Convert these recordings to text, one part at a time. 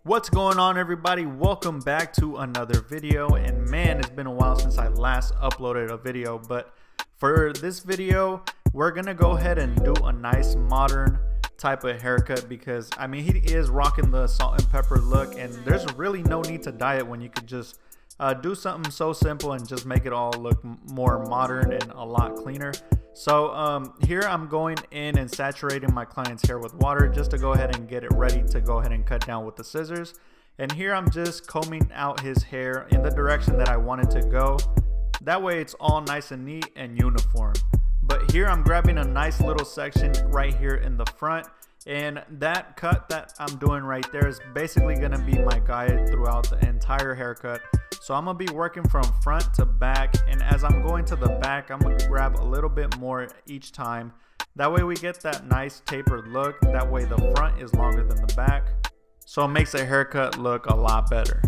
What's going on, everybody? Welcome back to another video. And man, it's been a while since I last uploaded a video, but for this video we're gonna go ahead and do a nice modern type of haircut, because I mean, he is rocking the salt and pepper look, and there's really no need to dye it when you could just do something so simple and just make it all look more modern and a lot cleaner. So here I'm going in and saturating my client's hair with water just to go ahead and get it ready to go ahead and cut down with the scissors. And here I'm just combing out his hair in the direction that I want it to go. That way it's all nice and neat and uniform. But here I'm grabbing a nice little section right here in the front, and that cut that I'm doing right there is basically going to be my guide throughout the entire haircut. So I'm going to be working from front to back, and as I'm going to the back, I'm going to grab a little bit more each time. That way we get that nice tapered look. That way the front is longer than the back, so it makes the haircut look a lot better.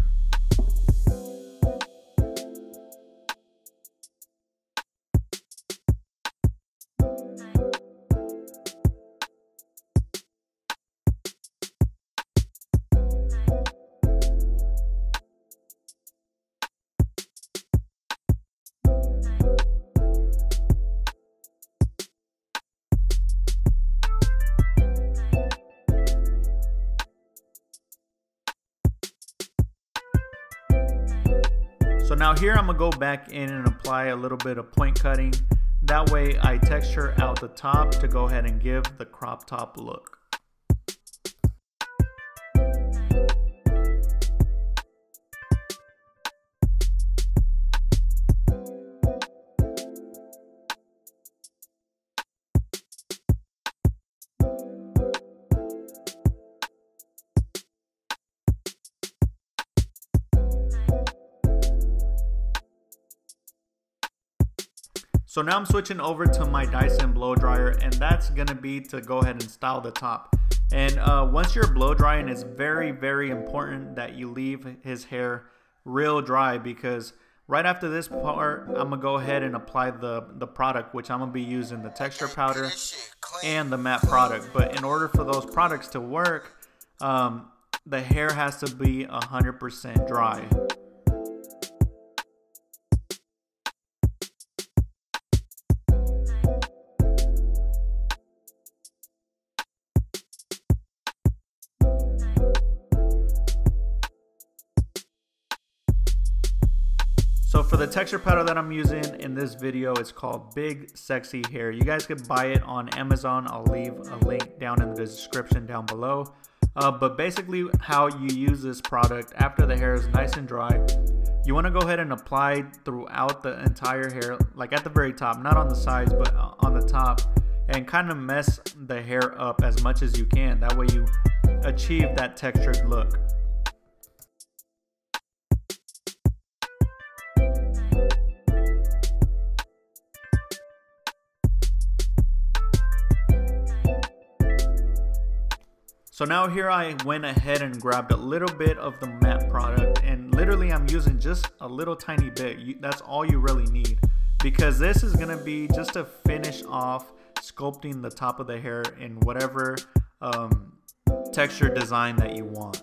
So now here I'm gonna go back in and apply a little bit of point cutting. That way I texture out the top to go ahead and give the crop top look. So now I'm switching over to my Dyson blow dryer, and that's gonna be to go ahead and style the top. And once you're blow drying, it's very important that you leave his hair real dry, because right after this part I'm gonna go ahead and apply the product, which I'm gonna be using the texture powder and the matte product. But in order for those products to work, the hair has to be 100% dry. So for the texture powder that I'm using in this video, it's called Big Sexy Hair. You guys could buy it on Amazon. I'll leave a link down in the description down below. But basically how you use this product after the hair is nice and dry, you want to go ahead and apply throughout the entire hair, like at the very top, not on the sides but on the top, and kind of mess the hair up as much as you can. That way you achieve that textured look. So now here I went ahead and grabbed a little bit of the matte product, and literally I'm using just a little tiny bit. That's all you really need, because this is going to be just to finish off sculpting the top of the hair in whatever texture design that you want.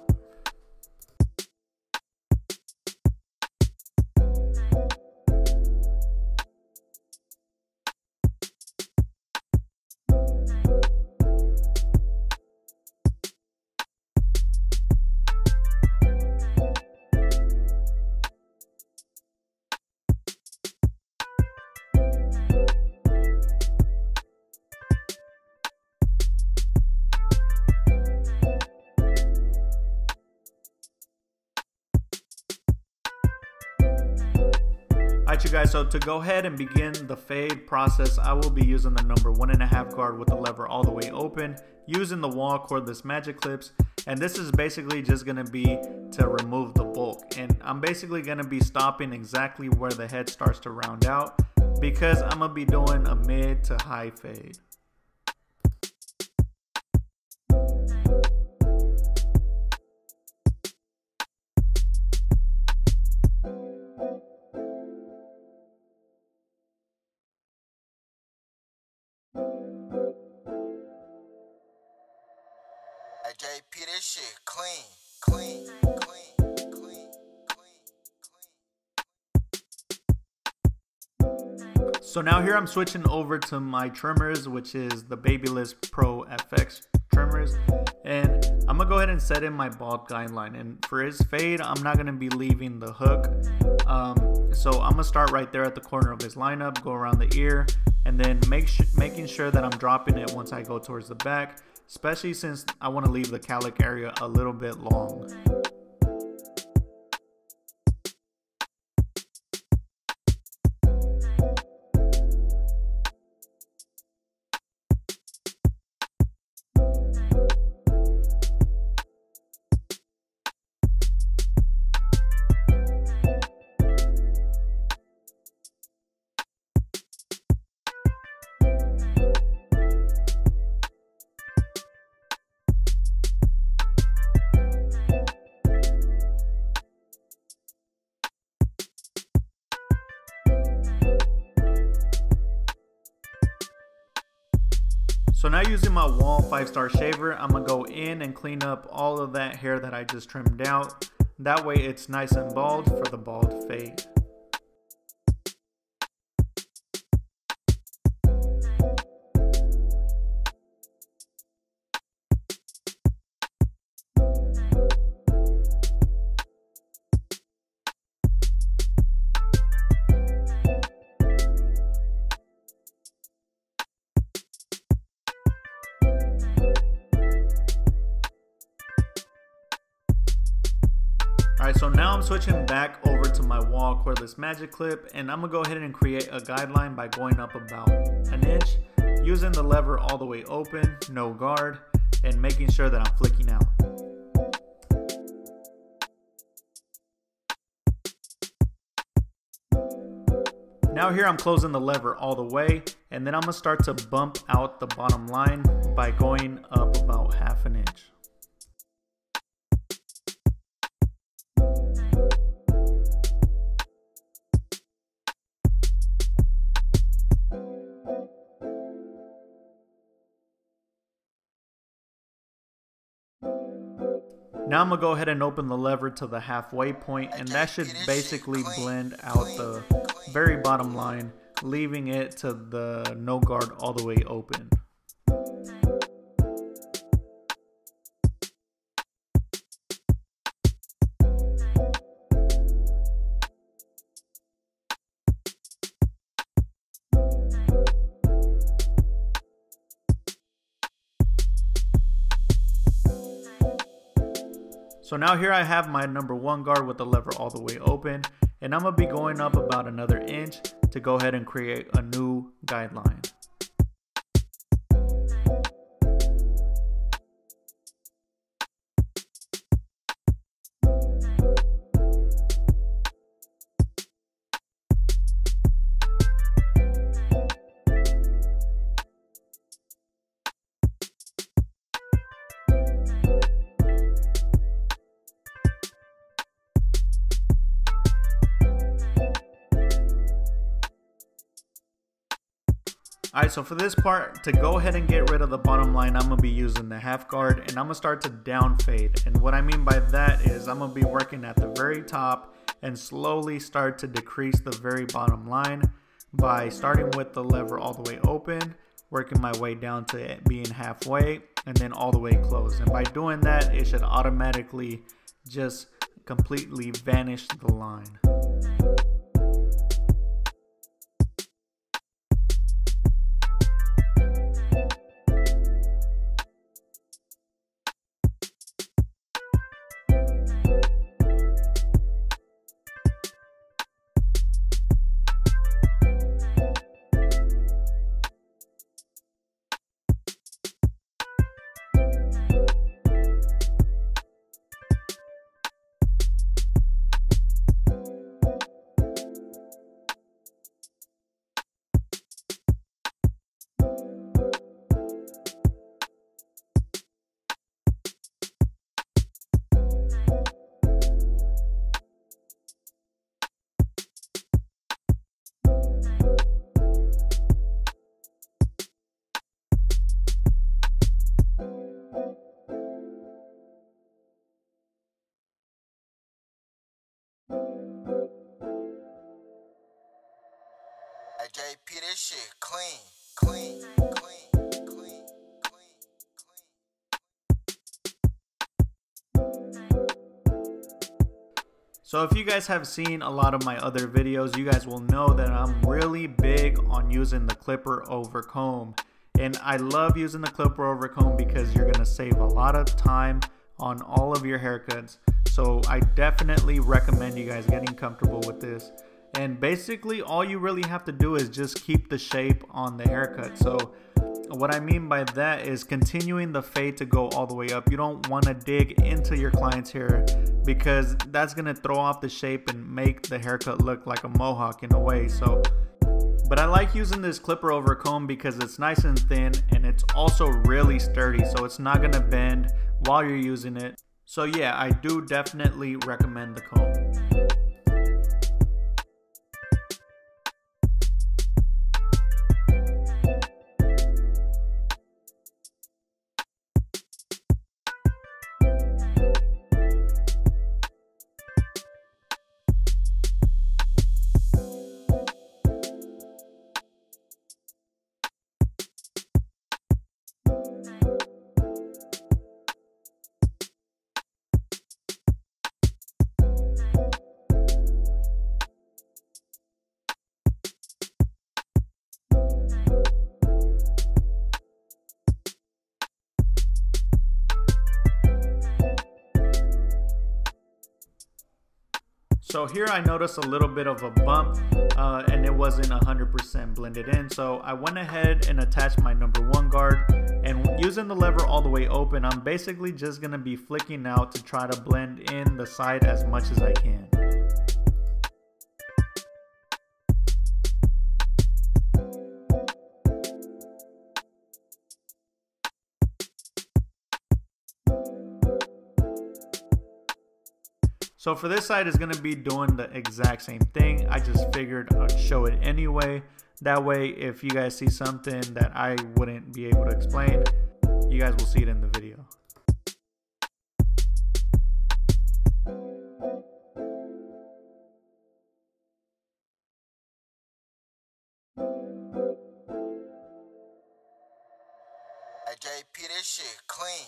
Alright you guys, so to go ahead and begin the fade process, I will be using the number 1.5 guard with the lever all the way open, using the wall cordless magic clips, and this is basically just going to be to remove the bulk. And I'm basically going to be stopping exactly where the head starts to round out, because I'm going to be doing a mid to high fade. JP, this shit clean. So now here I'm switching over to my trimmers, which is the Babyliss Pro FX trimmers, and I'm gonna go ahead and set in my bald guideline. And for his fade, I'm not gonna be leaving the hook, so I'm gonna start right there at the corner of his lineup, go around the ear, and then making sure that I'm dropping it once I go towards the back, especially since I want to leave the cowlick area a little bit long. So now using my Wall 5-star shaver, I'm gonna go in and clean up all of that hair that I just trimmed out. That way it's nice and bald for the bald fade. Alright, so now I'm switching back over to my Wall cordless magic clip, and I'm gonna go ahead and create a guideline by going up about an inch, using the lever all the way open, no guard, and making sure that I'm flicking out. Now here I'm closing the lever all the way, and then I'm gonna start to bump out the bottom line by going up about half an inch. Now I'm gonna go ahead and open the lever to the halfway point, and that should basically blend out the very bottom line, leaving it to the no guard all the way open. So now here I have my number 1 guard with the lever all the way open, and I'm gonna be going up about another inch to go ahead and create a new guideline. Alright, so for this part, to go ahead and get rid of the bottom line, I'm going to be using the half guard, and I'm going to start to down fade. And what I mean by that is I'm going to be working at the very top and slowly start to decrease the very bottom line by starting with the lever all the way open, working my way down to it being halfway, and then all the way closed. And by doing that, it should automatically just completely vanish the line. JP, this shit clean. So if you guys have seen a lot of my other videos, you guys will know that I'm really big on using the clipper over comb. And I love using the clipper over comb because you're gonna save a lot of time on all of your haircuts. So I definitely recommend you guys getting comfortable with this. And basically all you really have to do is just keep the shape on the haircut. So what I mean by that is continuing the fade to go all the way up. You don't want to dig into your client's hair because that's going to throw off the shape and make the haircut look like a mohawk in a way. But I like using this clipper over comb because it's nice and thin and it's also really sturdy, so it's not going to bend while you're using it. So yeah, I do definitely recommend the comb. So here I noticed a little bit of a bump and it wasn't 100% blended in. So I went ahead and attached my #1 guard, and using the lever all the way open, I'm basically just going to be flicking out to try to blend in the side as much as I can. So for this side is going to be doing the exact same thing. I just figured I'd show it anyway. That way if you guys see something that I wouldn't be able to explain, you guys will see it in the video. JP, this shit clean.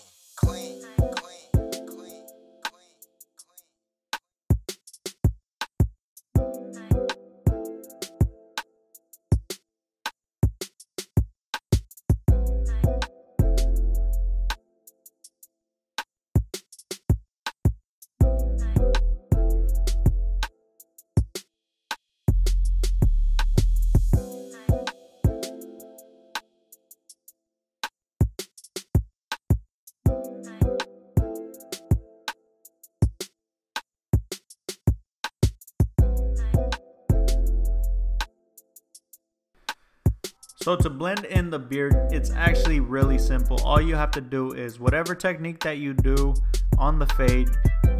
So to blend in the beard, it's actually really simple. All you have to do is whatever technique that you do on the fade,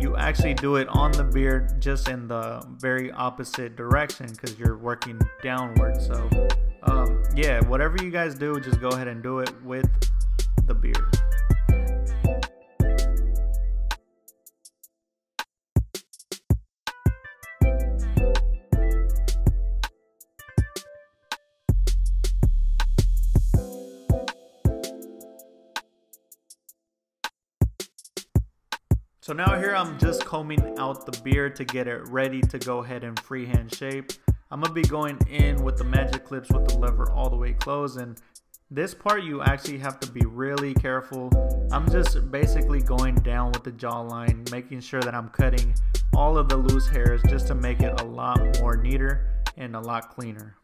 you actually do it on the beard, just in the very opposite direction because you're working downward. So yeah, whatever you guys do, just go ahead and do it with the beard. So now here I'm just combing out the beard to get it ready to go ahead and freehand shape. I'm going to be going in with the magic clips with the lever all the way closed, and this part you actually have to be really careful. I'm just basically going down with the jawline, making sure that I'm cutting all of the loose hairs just to make it a lot more neater and a lot cleaner.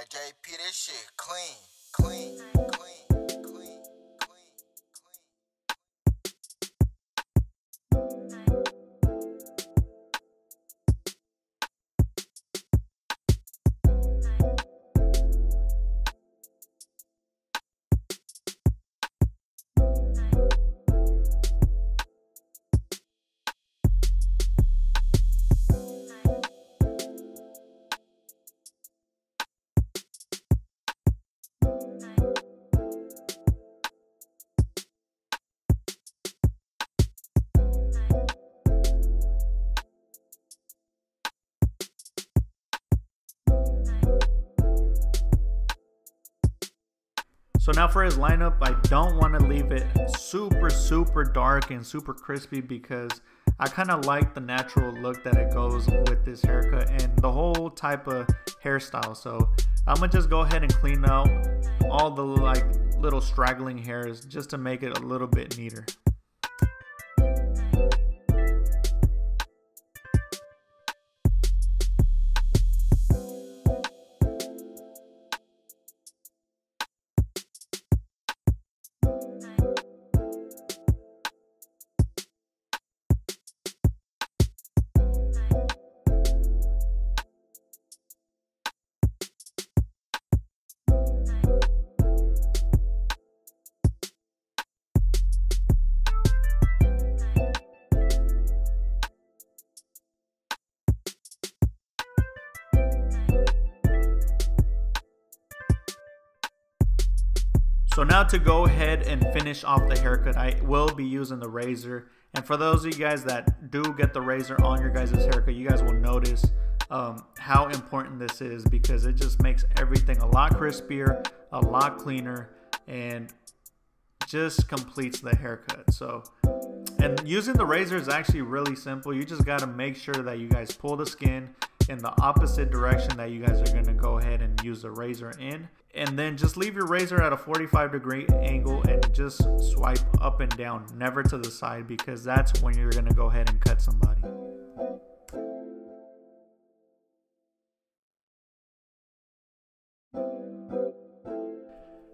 Hey, JP, this shit clean, clean, clean, clean. So now for his lineup, I don't want to leave it super dark and super crispy because I kind of like the natural look that it goes with this haircut and the whole type of hairstyle. So I'm gonna just go ahead and clean out all the like little straggling hairs just to make it a little bit neater. So now to go ahead and finish off the haircut, I will be using the razor. And for those of you guys that do get the razor on your guys' haircut, you guys will notice how important this is because it just makes everything a lot crispier, a lot cleaner, and just completes the haircut. So, and using the razor is actually really simple. You just got to make sure that you guys pull the skin in the opposite direction that you guys are going to go ahead and use the razor in, and then just leave your razor at a 45-degree angle and just swipe up and down, never to the side, because that's when you're going to go ahead and cut somebody.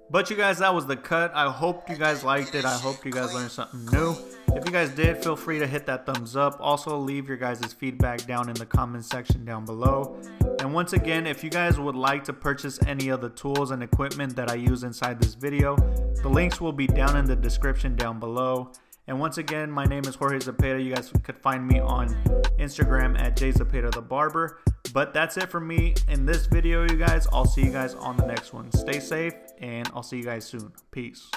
But you guys, that was the cut. I hope you guys liked it. I hope you guys learned something new. If you guys did, feel free to hit that thumbs up. Also, leave your guys' feedback down in the comment section down below. And once again, if you guys would like to purchase any of the tools and equipment that I use inside this video, the links will be down in the description down below. And once again, my name is Jorge Zepeda. You guys could find me on Instagram at jzepeda_the_barber. But that's it for me in this video, you guys. I'll see you guys on the next one. Stay safe, and I'll see you guys soon. Peace.